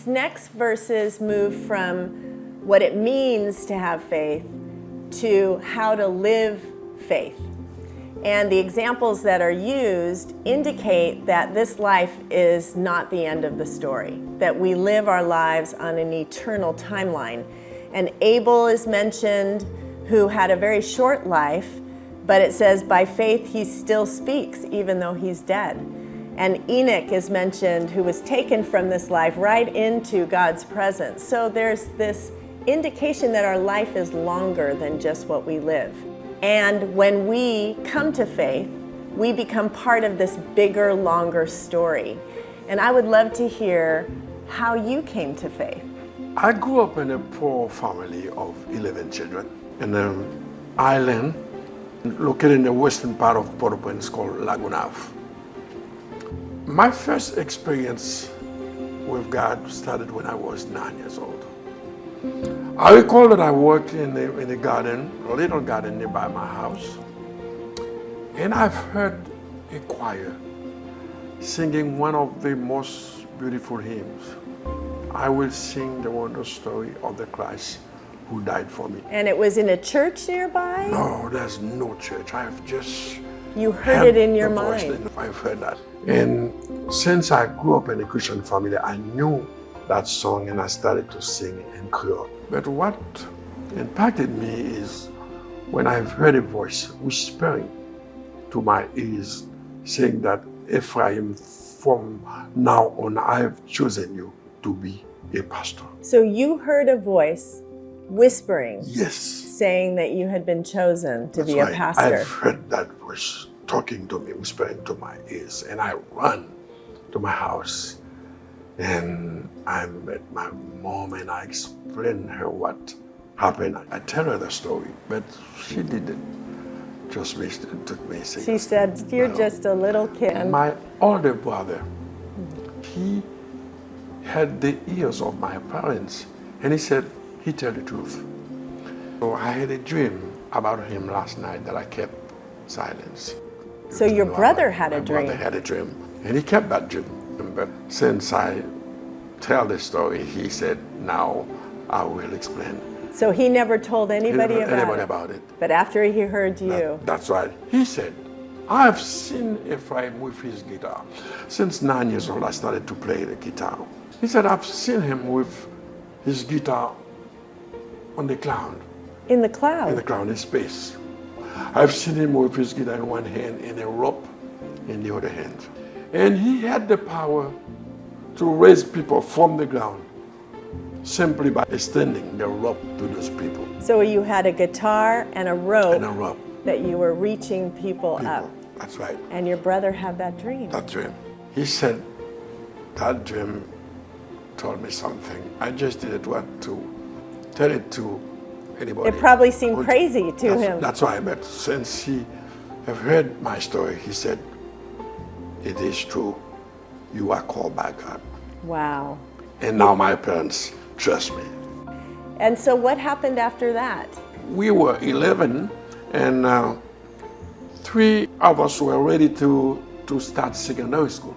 these next verses move from what it means to have faith to how to live faith. And the examples that are used indicate that this life is not the end of the story, that we live our lives on an eternal timeline. And Abel is mentioned, who had a very short life, but it says by faith he still speaks, even though he's dead. And Enoch is mentioned, who was taken from this life right into God's presence. So there's this indication that our life is longer than just what we live. And when we come to faith, we become part of this bigger, longer story. And I would love to hear how you came to faith. I grew up in a poor family of 11 children in an island located in the western part of Port-au-Prince called Laguna. My first experience with God started when I was 9 years old. I recall that I worked in a garden, a little garden nearby my house, and I've heard a choir singing one of the most beautiful hymns. I will sing the wondrous story of the Christ who died for me. And it was in a church nearby? No, there's no church. I've just You heard it in your the voice. mind. I've heard that. And since I grew up in a Christian family, I knew that song and I started to sing in Creole. But what impacted me is when I've heard a voice whispering to my ears, saying that Ephraim, from now on, I have chosen you to be a pastor. So you heard a voice whispering, Yes. saying that you had been chosen to That's be a right. pastor. I've heard that voice talking to me, whispering to my ears, and I ran to my house. And I met my mom and I explained her what happened. I tell her the story, but she didn't trust me. She took me seriously. She said, you're just a little kid. My older brother, he had the ears of my parents, and he said, he tell the truth. So I had a dream about him last night that I kept silence. So your brother had a dream. My brother had a dream, and he kept that dream. But since I tell the story, he said, now I will explain. So he never told anybody about it. But after he heard you. That's right. He said, I've seen Ephraim with his guitar. Since 9 years old, I started to play the guitar. He said, I've seen him with his guitar on the cloud. In the cloud? In the cloud, in space. I've seen him with his guitar in one hand and a rope in the other hand. And he had the power to raise people from the ground simply by extending the rope to those people. So you had a guitar and a rope, And a rope. that you were reaching people up. That's right. And your brother had that dream. That dream. He said that dream told me something. I just didn't want to tell it to anybody. It probably seemed crazy to him. That's why, but since he have heard my story, he said, it is true. You are called by God. Wow. And now my parents trust me. And so what happened after that? We were 11, and 3 of us were ready to start secondary school.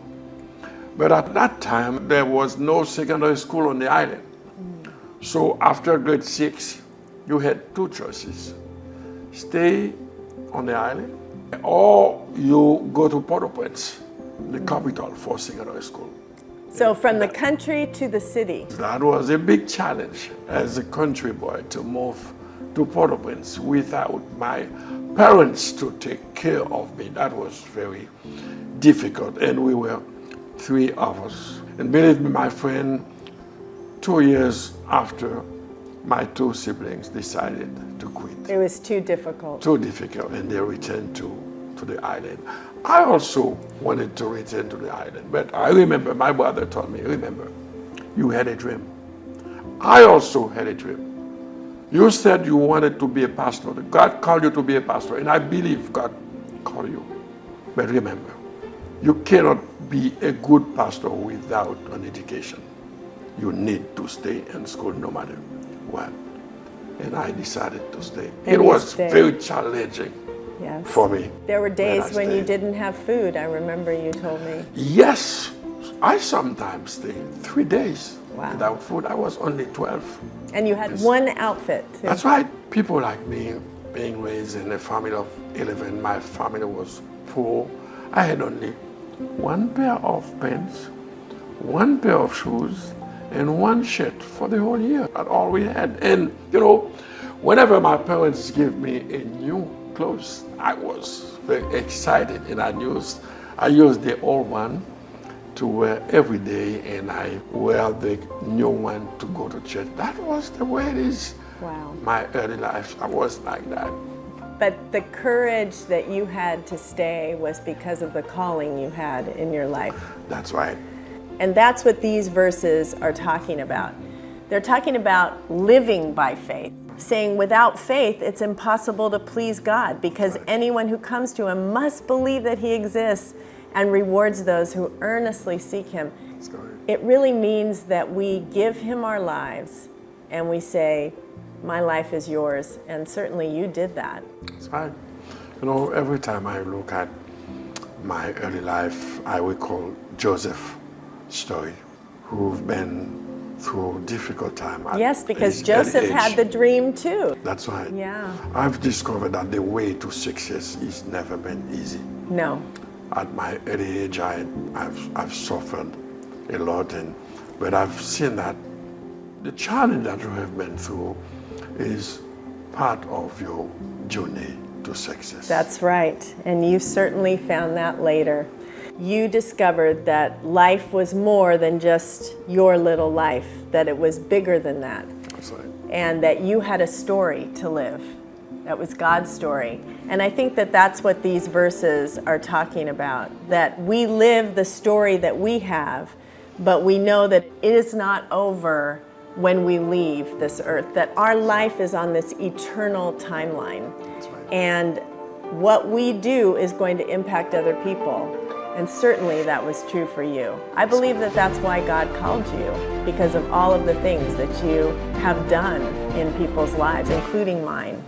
But at that time, there was no secondary school on the island. So after grade 6, you had 2 choices. Stay on the island, or you go to Port-au-Prince, the capital for secondary school. So from the country to the city. That was a big challenge as a country boy to move to Port-au-Prince without my parents to take care of me. That was very difficult, and we were 3 of us. And believe me, my friend, 2 years after, my 2 siblings decided to quit. It was too difficult. Too difficult, and they returned to the island. I also wanted to return to the island, but I remember my brother told me, remember, you had a dream. I also had a dream. You said you wanted to be a pastor. God called you to be a pastor, and I believe God called you. But remember, you cannot be a good pastor without an education. You need to stay in school no matter what. And I decided to stay. It was very challenging. Yes. For me. There were days when you didn't have food, I remember you told me. Yes, I sometimes stay 3 days Wow. without food. I was only 12. And you had one outfit. Too. That's why people like me, being raised in a family of 11, my family was poor. I had only one pair of pants, one pair of shoes, and one shirt for the whole year. That's all we had. And whenever my parents give me a new clothes, I was very excited, and I used the old one to wear every day, and I wear the new one to go to church. That was the way it is. Wow. My early life, I was like that. But the courage that you had to stay was because of the calling you had in your life. That's right. And that's what these verses are talking about. They're talking about living by faith, saying without faith, it's impossible to please God, because anyone who comes to him must believe that he exists and rewards those who earnestly seek him. It really means that we give him our lives and we say, my life is yours. And certainly you did that. That's right. Every time I look at my early life, I recall Joseph's story, who've been through difficult time. Yes, because Joseph had the dream too. That's right. Yeah. I've discovered that the way to success has never been easy. No. At my early age, I've suffered a lot, but I've seen that the challenge that you have been through is part of your journey to success. That's right. And you certainly found that later. You discovered that life was more than just your little life, that it was bigger than that. That's right. And that you had a story to live. That was God's story. And I think that that's what these verses are talking about, that we live the story that we have, but we know that it is not over when we leave this earth, that our life is on this eternal timeline. That's right. And what we do is going to impact other people. And certainly that was true for you. I believe that that's why God called you, because of all of the things that you have done in people's lives, including mine.